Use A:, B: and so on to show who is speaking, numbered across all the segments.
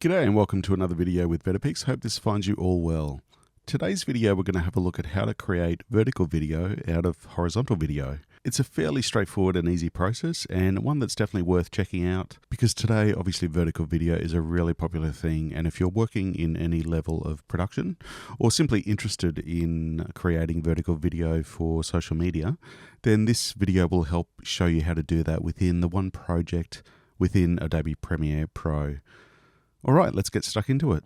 A: G'day and welcome to another video with VetaPix. Hope this finds you all well. Today's video we're going to have a look at how to create vertical video out of horizontal video. It's a fairly straightforward and easy process, and one that's definitely worth checking out because today obviously vertical video is a really popular thing, and if you're working in any level of production or simply interested in creating vertical video for social media, then this video will help show you how to do that within the one project within Adobe Premiere Pro. All right, let's get stuck into it.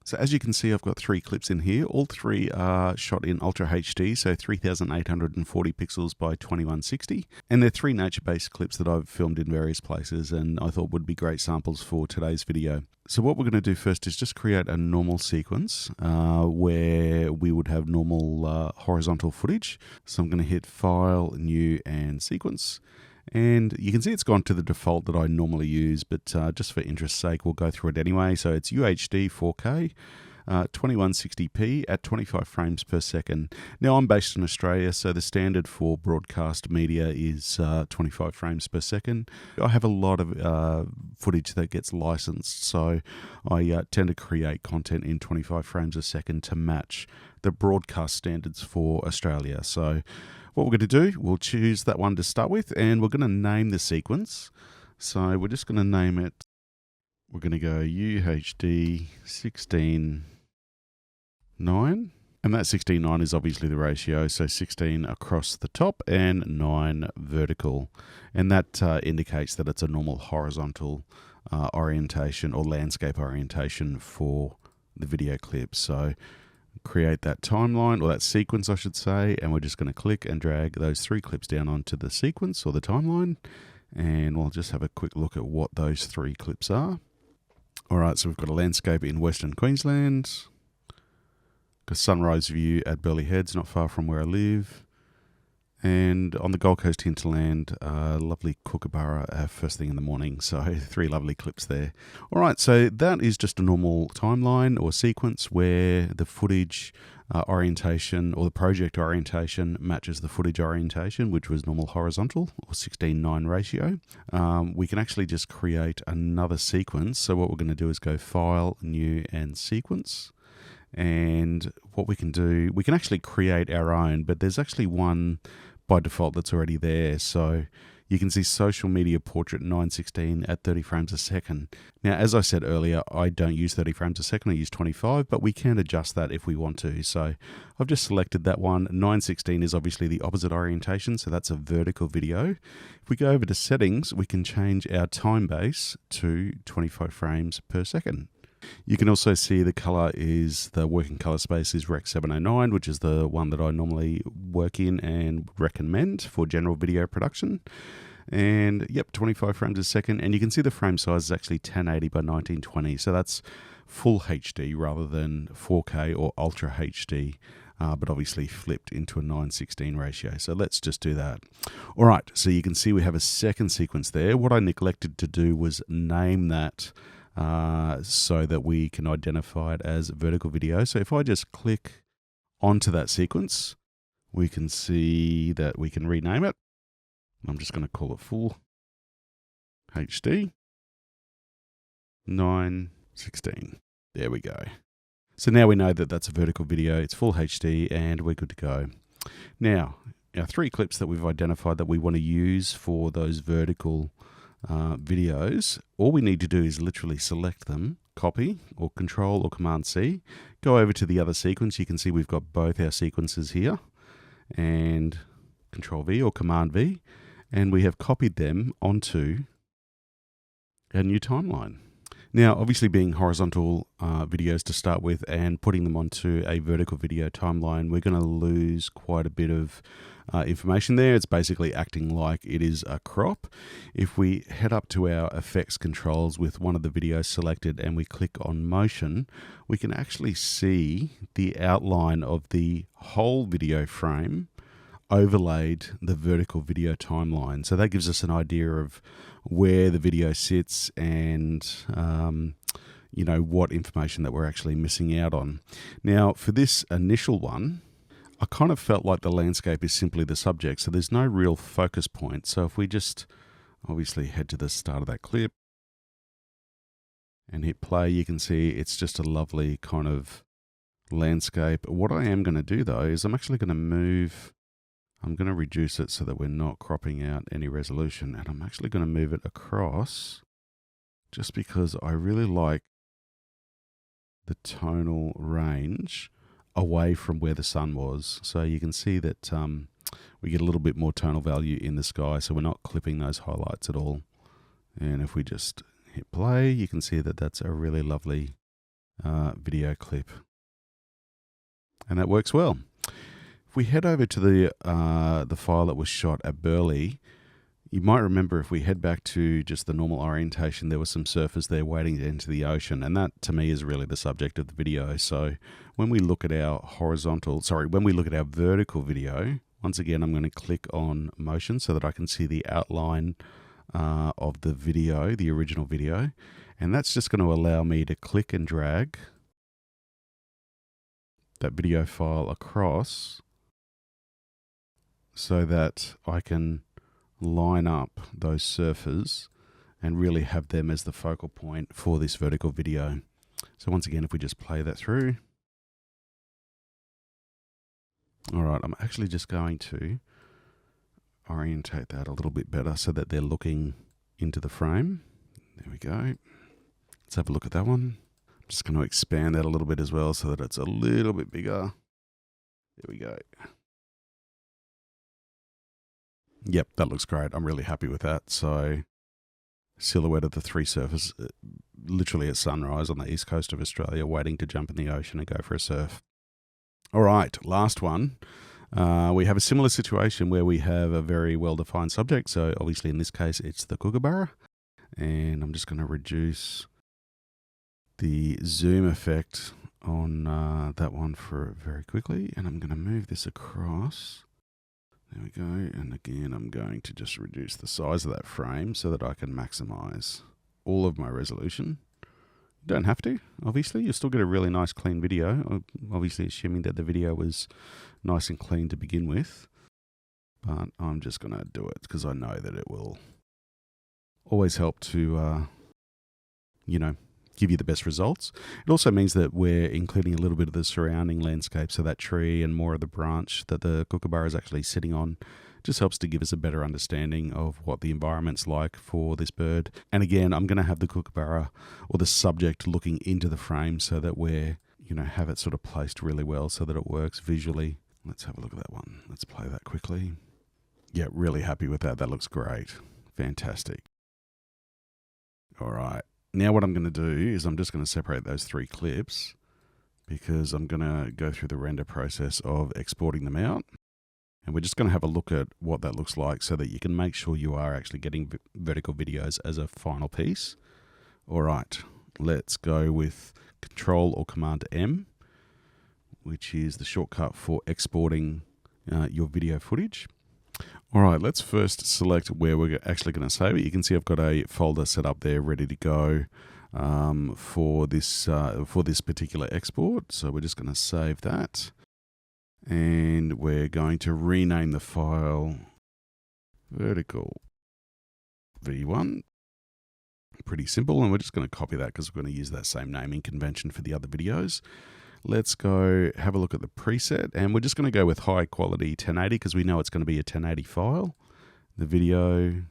A: So as you can see, I've got 3 clips in here. All 3 are shot in Ultra HD, so 3840 pixels by 2160. And they're 3 nature-based clips that I've filmed in various places and I thought would be great samples for today's video. So what we're going to do first is just create a normal sequence where we would have normal horizontal footage. So I'm going to hit File, New, and Sequence. And you can see it's gone to the default that I normally use, but just for interest's sake, we'll go through it anyway. So it's UHD 4K, 2160p at 25 frames per second. Now I'm based in Australia, so the standard for broadcast media is 25 frames per second. I have a lot of footage that gets licensed, so I tend to create content in 25 frames a second to match the broadcast standards for Australia. So what we're going to do, we'll choose that one to start with, and we're going to name the sequence. So we're just going to name it, we're going to go UHD 16:9, and that 16:9 is obviously the ratio, so 16 across the top and 9 vertical, and that indicates that it's a normal horizontal orientation or landscape orientation for the video clip. So create that timeline, or that sequence I should say, and we're just going to click and drag those 3 clips down onto the sequence or the timeline, and we'll just have a quick look at what those 3 clips are. Alright, so we've got a landscape in Western Queensland, a sunrise view at Burleigh Heads, not far from where I live, and on the Gold Coast hinterland, lovely Kookaburra first thing in the morning. So 3 lovely clips there. All right, so that is just a normal timeline or sequence where the footage orientation or the project orientation matches the footage orientation, which was normal horizontal or 16:9 ratio. We can actually just create another sequence. So what we're going to do is go File, New, and Sequence. And what we can do, we can actually create our own, but there's actually one by default that's already there. So you can see social media portrait 916 at 30 frames a second. Now, as I said earlier, I don't use 30 frames a second, I use 25, but we can adjust that if we want to. So I've just selected that one. 916 is obviously the opposite orientation, so that's a vertical video. If we go over to settings, we can change our time base to 25 frames per second. You can also see the color is, the working color space is Rec 709, which is the one that I normally work in and recommend for general video production. And yep, 25 frames a second. And you can see the frame size is actually 1080 by 1920. So that's full HD rather than 4K or Ultra HD, but obviously flipped into a 9:16 ratio. So let's just do that. All right, so you can see we have a second sequence there. What I neglected to do was name that so that we can identify it as vertical video. So if I just click onto that sequence, we can see that we can rename it. I'm just going to call it full HD 9:16. There we go. So now we know that that's a vertical video, it's full HD, and we're good to go. Now, our 3 clips that we've identified that we want to use for those vertical videos, all we need to do is literally select them, copy or Control or Command C, go over to the other sequence. You can see we've got both our sequences here, and Control V or Command V, and we have copied them onto our new timeline. Now, obviously being horizontal videos to start with and putting them onto a vertical video timeline, we're going to lose quite a bit of information there. It's basically acting like it is a crop. If we head up to our effects controls with one of the videos selected and we click on motion, we can actually see the outline of the whole video frame overlaid the vertical video timeline. So that gives us an idea of where the video sits and you know, what information that we're actually missing out on. Now, for this initial one, I kind of felt like the landscape is simply the subject, so there's no real focus point. So if we just obviously head to the start of that clip, and hit play, you can see it's just a lovely kind of landscape. What I am going to do though is I'm actually going to reduce it so that we're not cropping out any resolution, and I'm actually going to move it across just because I really like the tonal range away from where the sun was. So you can see that we get a little bit more tonal value in the sky, so we're not clipping those highlights at all. And if we just hit play, you can see that that's a really lovely video clip. And that works well. If we head over to the file that was shot at Burleigh, you might remember if we head back to just the normal orientation, there were some surfers there waiting to enter the ocean, and that to me is really the subject of the video. So when we look at our vertical video, once again, I'm going to click on motion so that I can see the outline of the video, the original video, and that's just going to allow me to click and drag that video file across so that I can line up those surfers and really have them as the focal point for this vertical video. So once again, if we just play that through. All right, I'm actually just going to orientate that a little bit better so that they're looking into the frame. There we go. Let's have a look at that one. I'm just going to expand that a little bit as well so that it's a little bit bigger. There we go. Yep, that looks great. I'm really happy with that. So silhouette of the three surfers literally at sunrise on the east coast of Australia waiting to jump in the ocean and go for a surf. All right, last one. We have a similar situation where we have a very well-defined subject. So obviously in this case, it's the kookaburra. And I'm just going to reduce the zoom effect on that one for very quickly. And I'm going to move this across. There we go. And again, I'm going to just reduce the size of that frame so that I can maximize all of my resolution. You don't have to, obviously. You'll still get a really nice clean video, obviously assuming that the video was nice and clean to begin with. But I'm just going to do it because I know that it will always help to, give you the best results. It also means that we're including a little bit of the surrounding landscape, so that tree and more of the branch that the kookaburra is actually sitting on just helps to give us a better understanding of what the environment's like for this bird. And again, I'm going to have the kookaburra or the subject looking into the frame so that we're, have it sort of placed really well so that it works visually. Let's have a look at that one. Let's play that quickly. Yeah, really happy with that. That looks great. Fantastic. All right. Now what I'm going to do is I'm just going to separate those three clips because I'm going to go through the render process of exporting them out. And we're just going to have a look at what that looks like so that you can make sure you are actually getting vertical videos as a final piece. All right, let's go with Control or Command M, which is the shortcut for exporting your video footage. All right, let's first select where we're actually going to save it. You can see I've got a folder set up there ready to go for this particular export. So we're just going to save that. And we're going to rename the file vertical v1. Pretty simple. And we're just going to copy that because we're going to use that same naming convention for the other videos. Let's go have a look at the preset. And we're just going to go with high quality 1080 because we know it's going to be a 1080 file. The video,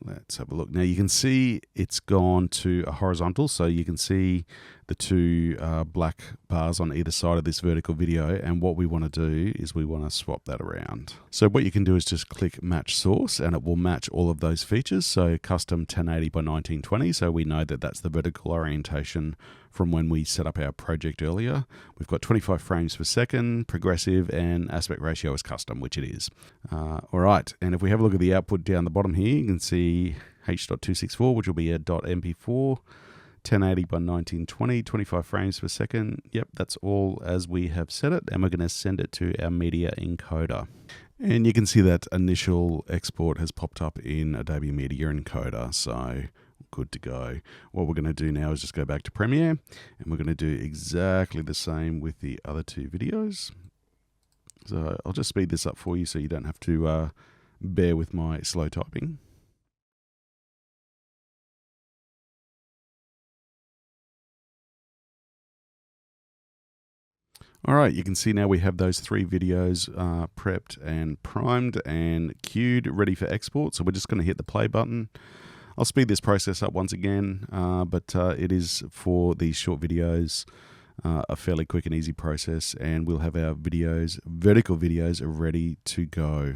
A: let's have a look. Now you can see it's gone to a horizontal. So you can see the two black bars on either side of this vertical video. And what we want to do is we want to swap that around. So what you can do is just click match source and it will match all of those features. So custom 1080 by 1920. So we know that that's the vertical orientation from when we set up our project earlier. We've got 25 frames per second, progressive, and aspect ratio is custom, which it is. All right, and if we have a look at the output down the bottom here, you can see H.264, which will be a .mp4, 1080 by 1920, 25 frames per second. Yep, that's all as we have set it, and we're going to send it to our media encoder. And you can see that initial export has popped up in Adobe Media Encoder, so good to go. What we're going to do now is just go back to Premiere, and we're going to do exactly the same with the other two videos. So I'll just speed this up for you so you don't have to bear with my slow typing. All right, you can see now we have those 3 videos prepped and primed and queued, ready for export. So we're just going to hit the play button. I'll speed this process up once again, but it is for these short videos a fairly quick and easy process, and we'll have our videos, vertical videos, ready to go.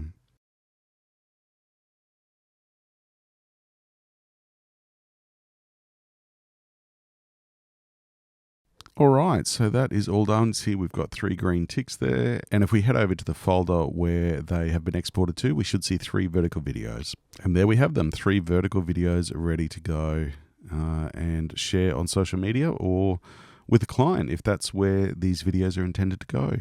A: All right, so that is all done. See, we've got 3 green ticks there. And if we head over to the folder where they have been exported to, we should see 3 vertical videos. And there we have them, 3 vertical videos ready to go and share on social media or with a client if that's where these videos are intended to go.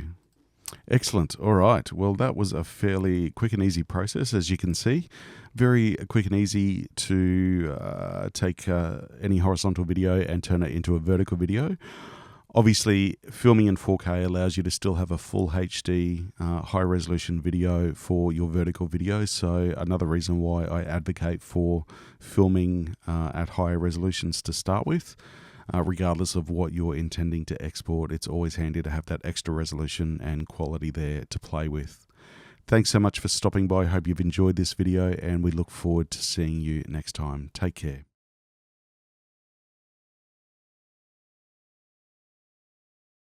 A: Excellent. All right. Well, that was a fairly quick and easy process, as you can see. Very quick and easy to take any horizontal video and turn it into a vertical video. Obviously, filming in 4K allows you to still have a full HD high-resolution video for your vertical videos. So another reason why I advocate for filming at higher resolutions to start with. Regardless of what you're intending to export, it's always handy to have that extra resolution and quality there to play with. Thanks so much for stopping by. Hope you've enjoyed this video, and we look forward to seeing you next time. Take care.